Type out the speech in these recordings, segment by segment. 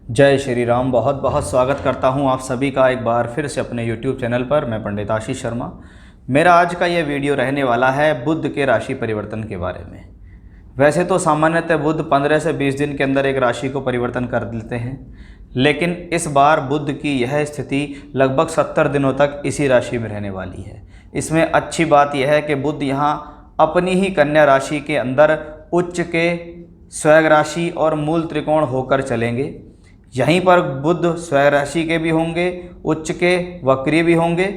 जय श्री राम। बहुत बहुत स्वागत करता हूं आप सभी का एक बार फिर से अपने YouTube चैनल पर। मैं पंडित आशीष शर्मा। मेरा आज का ये वीडियो रहने वाला है बुध के राशि परिवर्तन के बारे में। वैसे तो सामान्यतः बुध 15 से 20 दिन के अंदर एक राशि को परिवर्तन कर देते हैं, लेकिन इस बार बुध की यह स्थिति लगभग 70 दिनों तक इसी राशि में रहने वाली है। इसमें अच्छी बात यह है कि बुध यहाँ अपनी ही कन्या राशि के अंदर उच्च के, स्वयं राशि और मूल त्रिकोण होकर चलेंगे। यहीं पर बुध स्वयं राशि के भी होंगे, उच्च के, वक्री भी होंगे,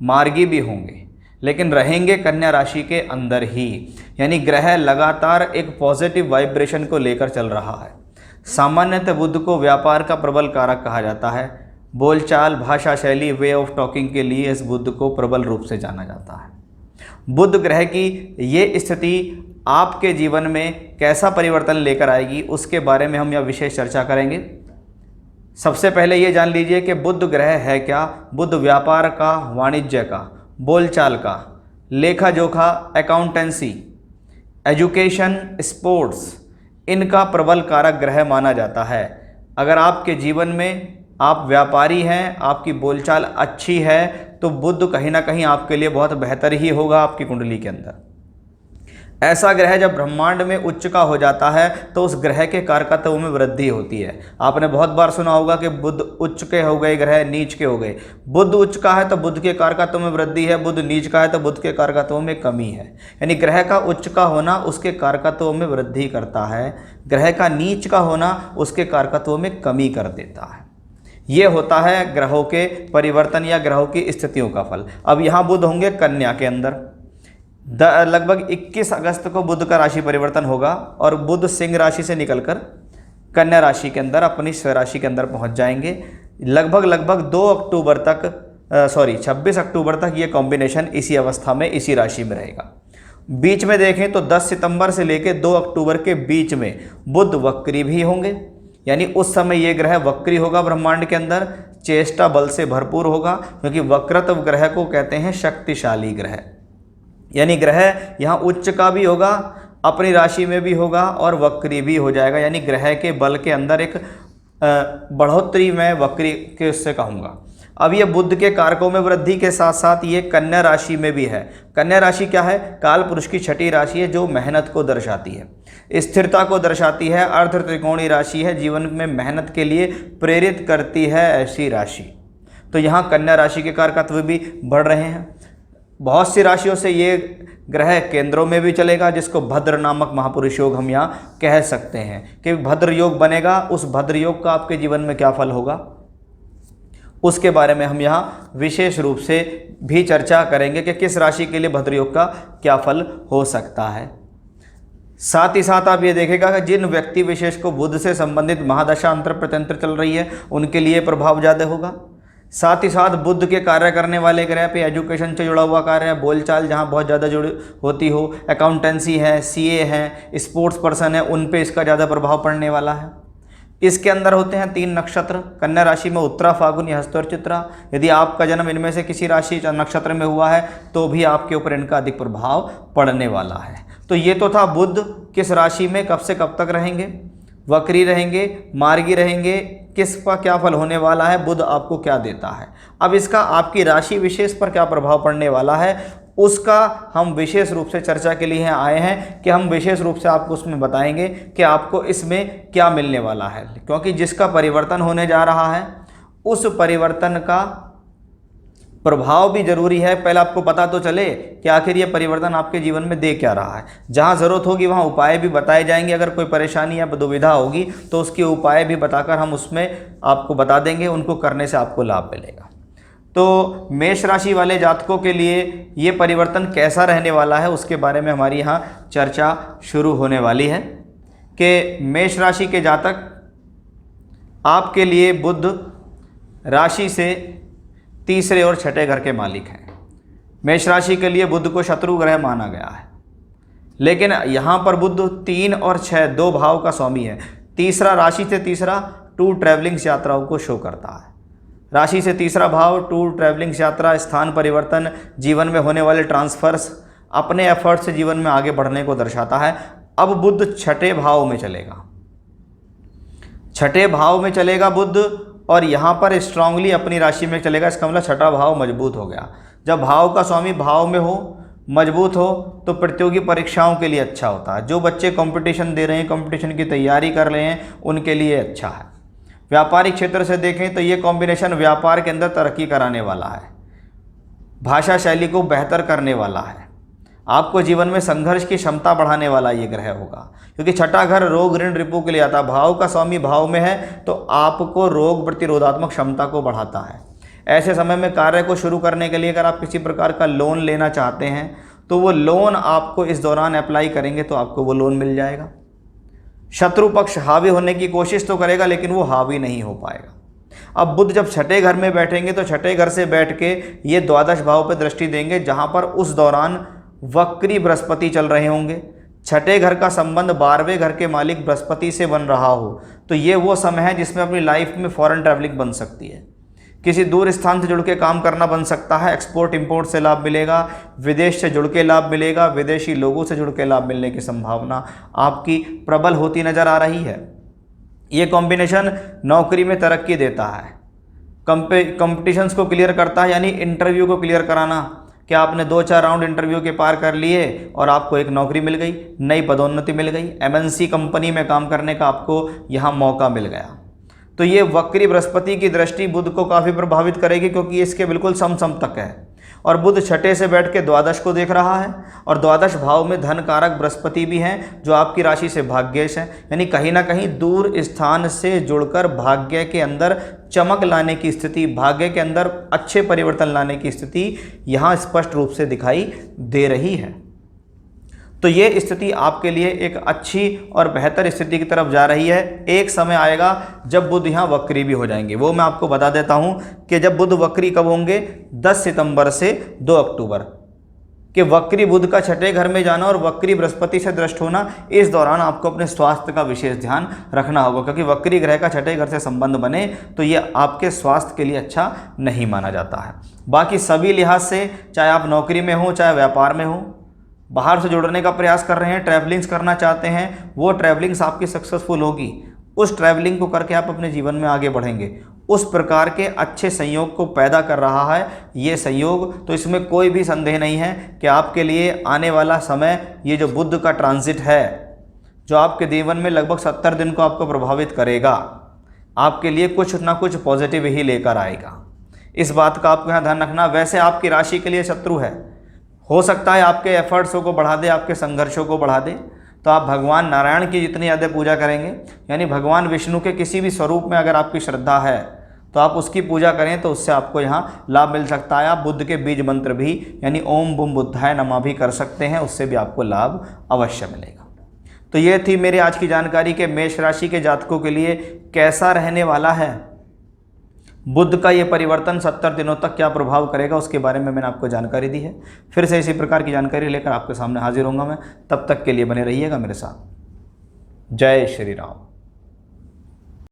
मार्गी भी होंगे, लेकिन रहेंगे कन्या राशि के अंदर ही। यानी ग्रह लगातार एक पॉजिटिव वाइब्रेशन को लेकर चल रहा है। सामान्यतः बुध को व्यापार का प्रबल कारक कहा जाता है। बोलचाल, भाषा शैली, वे ऑफ टॉकिंग के लिए इस बुध को प्रबल रूप से जाना जाता है। बुध ग्रह की ये स्थिति आपके जीवन में कैसा परिवर्तन लेकर आएगी, उसके बारे में हम यह विशेष चर्चा करेंगे। सबसे पहले ये जान लीजिए कि बुध ग्रह है क्या। बुध व्यापार का, वाणिज्य का, बोलचाल का, लेखा जोखा, अकाउंटेंसी, एजुकेशन, स्पोर्ट्स, इनका प्रबल कारक ग्रह माना जाता है। अगर आपके जीवन में आप व्यापारी हैं, आपकी बोलचाल अच्छी है, तो बुध कहीं ना कहीं आपके लिए बहुत बेहतर ही होगा आपकी कुंडली के अंदर। ऐसा ग्रह जब ब्रह्मांड में उच्च का हो जाता है तो उस ग्रह के कारकत्व में वृद्धि होती है। आपने बहुत बार सुना होगा कि बुध उच्च के हो गए, ग्रह नीच के हो गए। बुध उच्च का है तो बुध के कारकत्व में वृद्धि है, बुध नीच का है तो बुध के कारकत्व में कमी है। यानी ग्रह का उच्च का होना उसके कारकत्व में वृद्धि करता है, ग्रह का नीच का होना उसके कारकत्व में कमी कर देता है। ये होता है ग्रहों के परिवर्तन या ग्रहों की स्थितियों का फल। अब यहाँ बुध होंगे कन्या के अंदर। लगभग 21 अगस्त को बुध का राशि परिवर्तन होगा और बुध सिंह राशि से निकलकर कन्या राशि के अंदर, अपनी स्वयं राशि के अंदर पहुंच जाएंगे। लगभग 2 अक्टूबर तक 26 अक्टूबर तक ये कॉम्बिनेशन इसी अवस्था में, इसी राशि में रहेगा। बीच में देखें तो 10 सितंबर से लेकर 2 अक्टूबर के बीच में बुध वक्री भी होंगे। यानी उस समय ये ग्रह वक्री होगा, ब्रह्मांड के अंदर चेष्टा बल से भरपूर होगा, क्योंकि वक्रत्व ग्रह को कहते हैं शक्तिशाली ग्रह। यानी ग्रह यहाँ उच्च का भी होगा, अपनी राशि में भी होगा और वक्री भी हो जाएगा। यानी ग्रह के बल के अंदर एक बढ़ोतरी मैं वक्री के उससे कहूँगा। अब ये बुध के कारकों में वृद्धि के साथ साथ ये कन्या राशि में भी है। कन्या राशि क्या है? काल पुरुष की छठी राशि है, जो मेहनत को दर्शाती है, स्थिरता को दर्शाती है, अर्ध त्रिकोणीय राशि है, जीवन में मेहनत के लिए प्रेरित करती है ऐसी राशि। तो यहाँ कन्या राशि के कारकत्व भी बढ़ रहे हैं। बहुत सी राशियों से ये ग्रह केंद्रों में भी चलेगा, जिसको भद्र नामक महापुरुष योग हम यहाँ कह सकते हैं कि भद्र योग बनेगा। उस भद्र योग का आपके जीवन में क्या फल होगा, उसके बारे में हम यहाँ विशेष रूप से भी चर्चा करेंगे कि किस राशि के लिए भद्र योग का क्या फल हो सकता है। साथ ही साथ आप ये देखेगा कि जिन व्यक्ति विशेष को बुध से संबंधित महादशा अंतर प्रत्यंतर चल रही है, उनके लिए प्रभाव ज़्यादा होगा। साथ ही साथ बुध के कार्य करने वाले ग्रह पे एजुकेशन से जुड़ा हुआ कार्य है, बोलचाल जहाँ बहुत ज़्यादा जुड़ी होती हो, अकाउंटेंसी है, सीए है, स्पोर्ट्स पर्सन है, उन पे इसका ज़्यादा प्रभाव पड़ने वाला है। इसके अंदर होते हैं 3 नक्षत्र कन्या राशि में, उत्तरा, फाल्गुनी, हस्त और चित्रा। यदि आपका जन्म इनमें से किसी राशि नक्षत्र में हुआ है तो भी आपके ऊपर इनका अधिक प्रभाव पड़ने वाला है। तो ये तो था बुध किस राशि में कब से कब तक रहेंगे, वक्री रहेंगे, मार्गी रहेंगे, किसका क्या फल होने वाला है, बुध आपको क्या देता है। अब इसका आपकी राशि विशेष पर क्या प्रभाव पड़ने वाला है, उसका हम विशेष रूप से चर्चा के लिए आए हैं कि हम विशेष रूप से आपको उसमें बताएंगे कि आपको इसमें क्या मिलने वाला है। क्योंकि जिसका परिवर्तन होने जा रहा है उस परिवर्तन का प्रभाव भी जरूरी है। पहले आपको पता तो चले कि आखिर ये परिवर्तन आपके जीवन में दे क्या रहा है। जहाँ ज़रूरत होगी वहाँ उपाय भी बताए जाएंगे। अगर कोई परेशानी या दुविधा होगी तो उसके उपाय भी बताकर हम उसमें आपको बता देंगे, उनको करने से आपको लाभ मिलेगा। तो मेष राशि वाले जातकों के लिए ये परिवर्तन कैसा रहने वाला है, उसके बारे में हमारी यहाँ चर्चा शुरू होने वाली है कि मेष राशि के जातक, आपके लिए बुध राशि से तीसरे और छठे घर के मालिक हैं। मेष राशि के लिए बुध को शत्रु ग्रह माना गया है, लेकिन यहाँ पर बुध 3 और 6 2 भाव का स्वामी है। तीसरा, राशि से तीसरा टूर ट्रैवलिंग्स यात्राओं को शो करता है। राशि से तीसरा भाव टूर ट्रैवलिंग्स यात्रा, स्थान परिवर्तन, जीवन में होने वाले ट्रांसफर्स, अपने एफर्ट से जीवन में आगे बढ़ने को दर्शाता है। अब बुध छठे भाव में चलेगा। छठे भाव में चलेगा बुध और यहाँ पर स्ट्रांगली अपनी राशि में चलेगा। इसका मतलब छठा भाव मजबूत हो गया। जब भाव का स्वामी भाव में हो, मजबूत हो, तो प्रतियोगी परीक्षाओं के लिए अच्छा होता है। जो बच्चे कंपटीशन दे रहे हैं, कंपटीशन की तैयारी कर रहे हैं, उनके लिए अच्छा है। व्यापारिक क्षेत्र से देखें तो ये कॉम्बिनेशन व्यापार के अंदर तरक्की कराने वाला है, भाषा शैली को बेहतर करने वाला है, आपको जीवन में संघर्ष की क्षमता बढ़ाने वाला ये ग्रह होगा। क्योंकि छठा घर रोग ऋण रिपु के लिए आता है। भाव का स्वामी भाव में है तो आपको रोग प्रतिरोधात्मक क्षमता को बढ़ाता है। ऐसे समय में कार्य को शुरू करने के लिए अगर आप किसी प्रकार का लोन लेना चाहते हैं तो वो लोन आपको इस दौरान अप्लाई करेंगे तो आपको वो लोन मिल जाएगा। शत्रु पक्ष हावी होने की कोशिश तो करेगा लेकिन वो हावी नहीं हो पाएगा। अब बुध जब छठे घर में बैठेंगे तो छठे घर से बैठ के ये द्वादश भाव पर दृष्टि देंगे, जहाँ पर उस दौरान वक्री बृहस्पति चल रहे होंगे। छठे घर का संबंध 12वें घर के मालिक बृहस्पति से बन रहा हो तो ये वो समय है जिसमें अपनी लाइफ में फॉरेन ट्रैवलिंग बन सकती है, किसी दूर स्थान से जुड़ के काम करना बन सकता है, एक्सपोर्ट इंपोर्ट से लाभ मिलेगा, विदेश से जुड़ के लाभ मिलेगा, विदेशी लोगों से जुड़ के लाभ मिलने की संभावना आपकी प्रबल होती नज़र आ रही है। ये कॉम्बिनेशन नौकरी में तरक्की देता है, कंपटीशंस को क्लियर करता है, यानी इंटरव्यू को क्लियर कराना कि आपने 2-4 राउंड इंटरव्यू के पार कर लिए और आपको एक नौकरी मिल गई, नई पदोन्नति मिल गई, एमएनसी कंपनी में काम करने का आपको यहाँ मौका मिल गया। तो ये वक्री बृहस्पति की दृष्टि बुध को काफ़ी प्रभावित करेगी क्योंकि इसके बिल्कुल समसप्तक है और बुध छठे से बैठ के द्वादश को देख रहा है और द्वादश भाव में धन कारक बृहस्पति भी हैं जो आपकी राशि से भाग्येश है, यानी कहीं ना कहीं दूर स्थान से जुड़कर भाग्य के अंदर चमक लाने की स्थिति, भाग्य के अंदर अच्छे परिवर्तन लाने की स्थिति यहाँ स्पष्ट रूप से दिखाई दे रही है। तो ये स्थिति आपके लिए एक अच्छी और बेहतर स्थिति की तरफ जा रही है। एक समय आएगा जब बुध यहाँ वक्री भी हो जाएंगे, वो मैं आपको बता देता हूँ कि जब बुध वक्री कब होंगे, 10 सितंबर से 2 अक्टूबर कि वक्री बुध का छठे घर में जाना और वक्री बृहस्पति से दृष्ट होना, इस दौरान आपको अपने स्वास्थ्य का विशेष ध्यान रखना होगा क्योंकि वक्री ग्रह का छठे घर से संबंध बने तो ये आपके स्वास्थ्य के लिए अच्छा नहीं माना जाता है। बाकी सभी लिहाज से, चाहे आप नौकरी में हो चाहे व्यापार में हो, बाहर से जुड़ने का प्रयास कर रहे हैं, ट्रैवलिंग्स करना चाहते हैं, वो ट्रैवलिंग्स आपकी सक्सेसफुल होगी। उस ट्रैवलिंग को करके आप अपने जीवन में आगे बढ़ेंगे। उस प्रकार के अच्छे संयोग को पैदा कर रहा है ये संयोग, तो इसमें कोई भी संदेह नहीं है कि आपके लिए आने वाला समय, ये जो बुध का ट्रांजिट है जो आपके जीवन में लगभग 70 दिन को आपको प्रभावित करेगा, आपके लिए कुछ ना कुछ पॉजिटिव ही लेकर आएगा। इस बात का आपको यहाँ ध्यान रखना। वैसे आपकी राशि के लिए शत्रु है, हो सकता है आपके एफर्ट्सों को बढ़ा दे, आपके संघर्षों को बढ़ा दे, तो आप भगवान नारायण की जितनी ज़्यादा पूजा करेंगे, यानी भगवान विष्णु के किसी भी स्वरूप में अगर आपकी श्रद्धा है तो आप उसकी पूजा करें तो उससे आपको यहाँ लाभ मिल सकता है। आप बुद्ध के बीज मंत्र भी यानी ओम बुम बुद्धाय नमः भी कर सकते हैं, उससे भी आपको लाभ अवश्य मिलेगा। तो ये थी मेरी आज की जानकारी कि मेष राशि के जातकों के लिए कैसा रहने वाला है बुध का ये परिवर्तन, 70 दिनों तक क्या प्रभाव करेगा, उसके बारे में मैंने आपको जानकारी दी है। फिर से इसी प्रकार की जानकारी लेकर आपके सामने हाजिर होऊंगा मैं। तब तक के लिए बने रहिएगा मेरे साथ। जय श्री राम।